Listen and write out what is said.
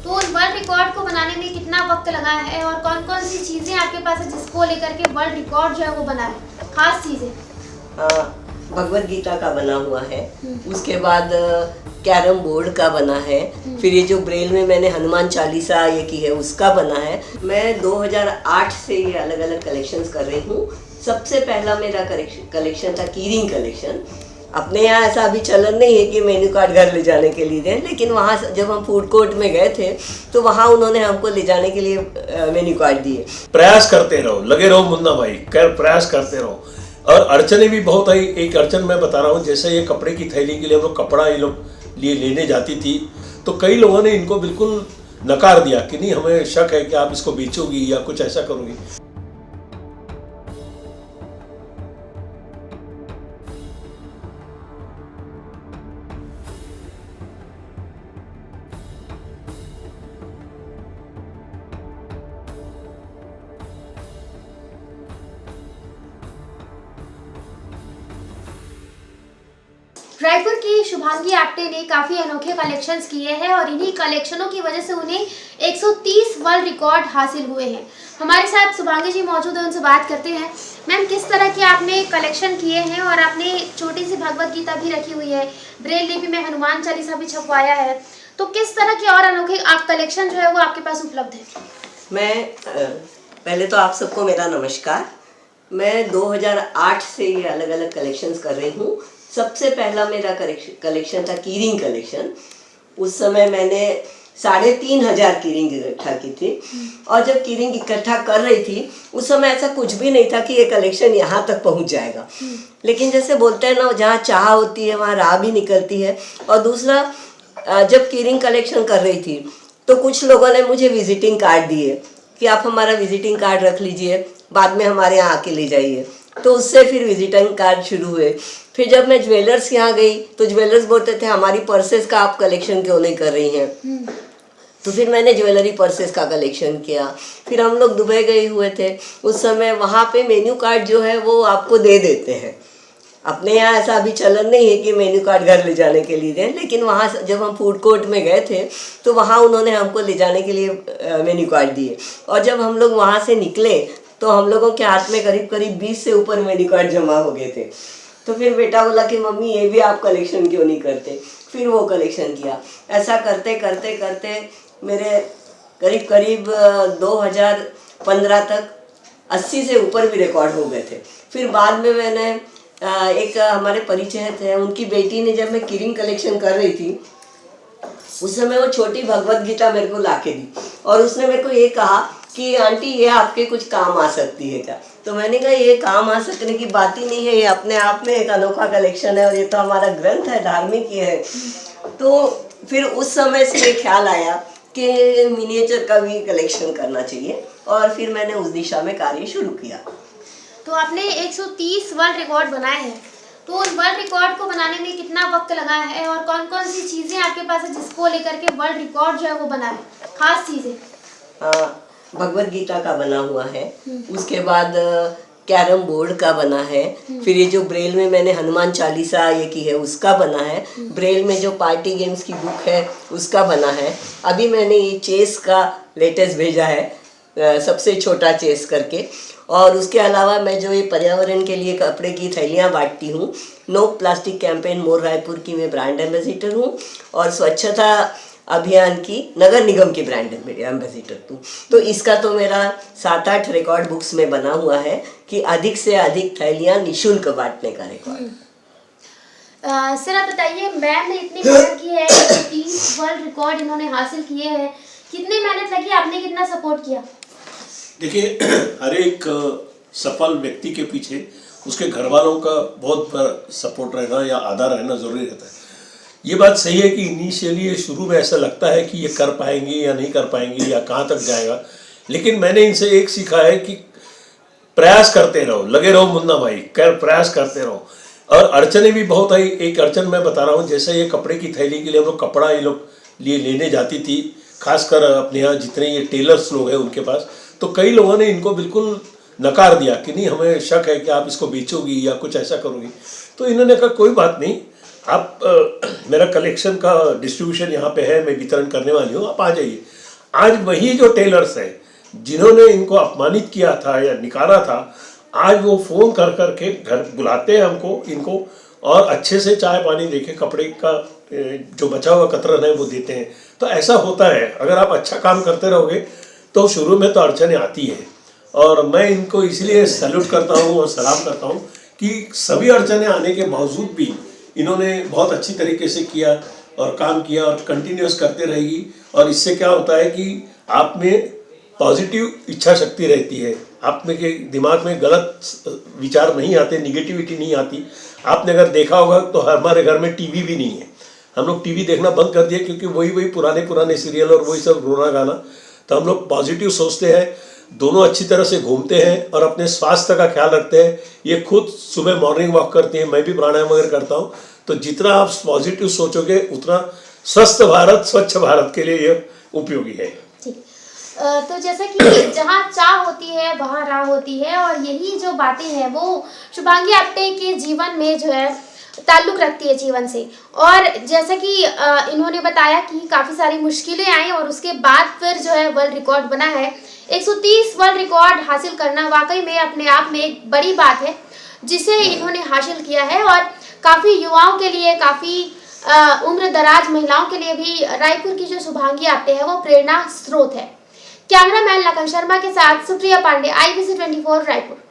तो उस world record को बनाने में कितना वक्त लगा है और कौन कौन सी चीज़ें आपके पास है जिसको लेकर के वर्ल्ड रिकॉर्ड जो है वो बना है, खास चीज़ें? भगवत गीता का बना हुआ है, उसके बाद कैरम बोर्ड का बना है, फिर ये जो ब्रेल में मैंने हनुमान चालीसा ये की है उसका बना है। मैं 2008 से ये अलग अलग कलेक्शंस कर रही हूँ। सबसे पहला मेरा कलेक्शन था कीरिंग कलेक्शन। अपने यहाँ ऐसा अभी चलन नहीं है कि मेन्यू कार्ड घर ले जाने के लिए दें, लेकिन वहाँ जब हम फूड कोर्ट में गए थे तो वहाँ उन्होंने हमको ले जाने के लिए मेन्यू कार्ड दिए। प्रयास करते रहो, लगे रहो मुन्ना भाई, प्रयास करते रहो। और अड़चने भी बहुत आई। एक अड़चन मैं बता रहा हूँ, जैसे ये कपड़े की थैली के लिए हम लोग कपड़ा ये लोग लिए लेने जाती थी तो कई लोगों ने इनको बिल्कुल नकार दिया कि नहीं, हमें शक है कि आप इसको बेचोगी या कुछ ऐसा करोगी। रायपुर की शुभांगी आप्टे ने काफ़ी अनोखे कलेक्शंस किए हैं और इन्हीं कलेक्शनों की वजह से उन्हें 130 वर्ल्ड रिकॉर्ड हासिल हुए हैं। हमारे साथ शुभांगी जी मौजूद हैं, उनसे बात करते हैं। मैम, किस तरह के आपने कलेक्शन किए हैं और आपने छोटी सी भगवत गीता भी रखी हुई है, ब्रेल लिपि में हनुमान चालीसा भी छपवाया है, तो किस तरह के और अनोखे आप कलेक्शन जो है वो आपके पास उपलब्ध है? मैं पहले तो आप सबको मेरा नमस्कार। मैं 2008 से ये अलग अलग कलेक्शंस कर रही हूँ। सबसे पहला मेरा कलेक्शन था कीरिंग कलेक्शन। उस समय मैंने 3500 कीरिंग इकट्ठा की थी और जब कीरिंग इकट्ठा कर रही थी उस समय ऐसा कुछ भी नहीं था कि ये कलेक्शन यहाँ तक पहुँच जाएगा। लेकिन जैसे बोलते हैं ना, जहाँ चाह होती है वहाँ राह भी निकलती है। और दूसरा, जब कीरिंग कलेक्शन कर रही थी तो कुछ लोगों ने मुझे विजिटिंग कार्ड दिए कि आप हमारा विजिटिंग कार्ड रख लीजिए, बाद में हमारे यहाँ आके ले जाइए। तो उससे फिर विजिटिंग कार्ड शुरू हुए। फिर जब मैं ज्वेलर्स के यहाँ गई तो ज्वेलर्स बोलते थे हमारी पर्सेस का आप कलेक्शन क्यों नहीं कर रही हैं। तो फिर मैंने ज्वेलरी पर्सेस का कलेक्शन किया। फिर हम लोग दुबई गए हुए थे, उस समय वहाँ पे मेन्यू कार्ड जो है वो आपको दे देते हैं। अपने यहाँ ऐसा अभी चलन नहीं है कि मेन्यू कार्ड घर ले जाने के लिए दें, लेकिन वहाँ जब हम फूड कोर्ट में गए थे तो वहाँ उन्होंने हमको ले जाने के लिए मेन्यू कार्ड दिए। और जब हम लोग वहाँ से निकले तो हम लोगों के हाथ में करीब करीब 20 से ऊपर मेन्यू कार्ड जमा हो गए थे। तो फिर बेटा बोला कि मम्मी ये भी आप कलेक्शन क्यों नहीं करते। फिर वो कलेक्शन किया। ऐसा करते करते करते मेरे करीब करीब 2015 तक 80 से ऊपर भी रिकॉर्ड हो गए थे। फिर बाद में मैंने एक हमारे परिचय थे, उनकी बेटी ने, जब मैं कीरिंग कलेक्शन कर रही थी उस समय वो छोटी भगवत गीता मेरे को लाके दी और उसने मेरे को ये कहा कि आंटी ये आपके कुछ काम आ सकती है क्या। तो मैंने कहा ये काम आ सकने की बात ही नहीं है, ये अपने आप में एक अनोखा कलेक्शन है और ये तो हमारा ग्रंथ है, धार्मिक ये है। तो फिर उस समय से ये ख्याल आया कि मिनिएचर का भी कलेक्शन करना चाहिए और फिर मैंने उस दिशा में कार्य शुरू किया। तो आपने 130 वर्ल्ड रिकॉर्ड बनाए हैं, तो उस वर्ल्ड रिकॉर्ड को बनाने में कितना वक्त लगा है और कौन कौन सी चीज़ें आपके पास है जिसको लेकर के वर्ल्ड रिकॉर्ड जो है वो बना है, खास चीज़ें? भगवत गीता का बना हुआ है, उसके बाद कैरम बोर्ड का बना है, फिर ये जो ब्रेल में मैंने हनुमान चालीसा ये की है उसका बना है, ब्रेल में जो पार्टी गेम्स की बुक है उसका बना है। अभी मैंने ये चेस का लेटेस्ट भेजा है, सबसे छोटा चेस करके। और उसके अलावा मैं जो ये पर्यावरण के लिए कपड़े की थैलियाँ बांटती हूँ, नो प्लास्टिक कैंपेन मोर रायपुर की मैं ब्रांड एम्बेसिडर हूँ और स्वच्छता अभियान की नगर निगम की ब्रांड एम्बेसिडर हूँ। तो इसका तो मेरा 7-8 रिकॉर्ड बुक्स में बना हुआ है कि अधिक से अधिक थैलियाँ निःशुल्क बांटने का रिकॉर्ड। सर आप बताइए, मैम ने इतनी मेहनत की है, 30 वर्ल्ड रिकॉर्ड इन्होंने हासिल किए हैं, कितनी मेहनत लगी, आपने कितना सपोर्ट किया? देखिए, हर एक सफल व्यक्ति के पीछे उसके घर वालों का बहुत सपोर्ट रहना या आधार रहना जरूरी रहता है। ये बात सही है कि इनिशियली शुरू में ऐसा लगता है कि ये कर पाएंगे या नहीं कर पाएंगे या कहाँ तक जाएगा, लेकिन मैंने इनसे एक सीखा है कि प्रयास करते रहो, लगे रहो मुन्ना भाई, प्रयास करते रहो। और अड़चने भी बहुत आई। एक अड़चन मैं बता रहा हूँ, जैसे ये कपड़े की थैली के लिए हम लोग कपड़ा ये लोग लिए लेने जाती थी, खासकर अपने यहाँ जितने ये टेलर्स लोग हैं उनके पास, तो कई लोगों ने इनको बिल्कुल नकार दिया कि नहीं, हमें शक है कि आप इसको बेचोगी या कुछ ऐसा करोगी। तो इन्होंने कहा कोई बात नहीं, आप मेरा कलेक्शन का डिस्ट्रीब्यूशन यहाँ पे है, मैं वितरण करने वाली हूँ, आप आ जाइए। आज वही जो टेलर्स हैं जिन्होंने इनको अपमानित किया था या निकाला था, आज वो फोन कर करके घर बुलाते हैं हमको, इनको, और अच्छे से चाय पानी देके कपड़े का जो बचा हुआ कतरन है वो देते हैं। तो ऐसा होता है, अगर आप अच्छा काम करते रहोगे तो शुरू में तो अड़चनें आती है, और मैं इनको इसलिए सैल्यूट करता हूँ और सलाम करता हूँ कि सभी अड़चनें आने के बावजूद भी इन्होंने बहुत अच्छी तरीके से किया और काम किया और कंटिन्यूस करते रहेगी। और इससे क्या होता है कि आप में पॉजिटिव इच्छा शक्ति रहती है, आप में के दिमाग में गलत विचार नहीं आते, निगेटिविटी नहीं आती। आपने अगर देखा होगा तो हमारे घर में टीवी भी नहीं है, हम लोग टीवी देखना बंद कर दिया क्योंकि वही पुराने सीरियल और वही सब रोना गाना। तो हम लोग पॉजिटिव सोचते हैं, दोनों अच्छी तरह से घूमते हैं और अपने स्वास्थ्य का ख्याल रखते हैं। ये खुद सुबह मॉर्निंग वॉक करती हैं, मैं भी प्राणायाम वगैरह करता हूँ। तो जितना आप पॉजिटिव सोचोगे उतना स्वस्थ भारत, स्वच्छ भारत के लिए ये उपयोगी है। ठीक। तो जैसे कि जहाँ चाह होती है वहाँ राह होती है, और यही जो बातें हैं वो शुभांगी आप्टे के जीवन में जो है ताल्लुक रखती है जीवन से। और जैसे कि इन्होंने बताया कि काफ़ी सारी मुश्किलें आई और उसके बाद फिर जो है वर्ल्ड रिकॉर्ड बना है। 130 वर्ल्ड रिकॉर्ड हासिल करना वाकई में अपने आप में एक बड़ी बात है जिसे इन्होंने हासिल किया है, और काफ़ी युवाओं के लिए, काफ़ी उम्र दराज महिलाओं के लिए भी रायपुर की जो शुभांगी आप्टे है वो प्रेरणा स्रोत है। कैमरामैन लखन शर्मा के साथ सुप्रिया पांडे, IBC 24 रायपुर।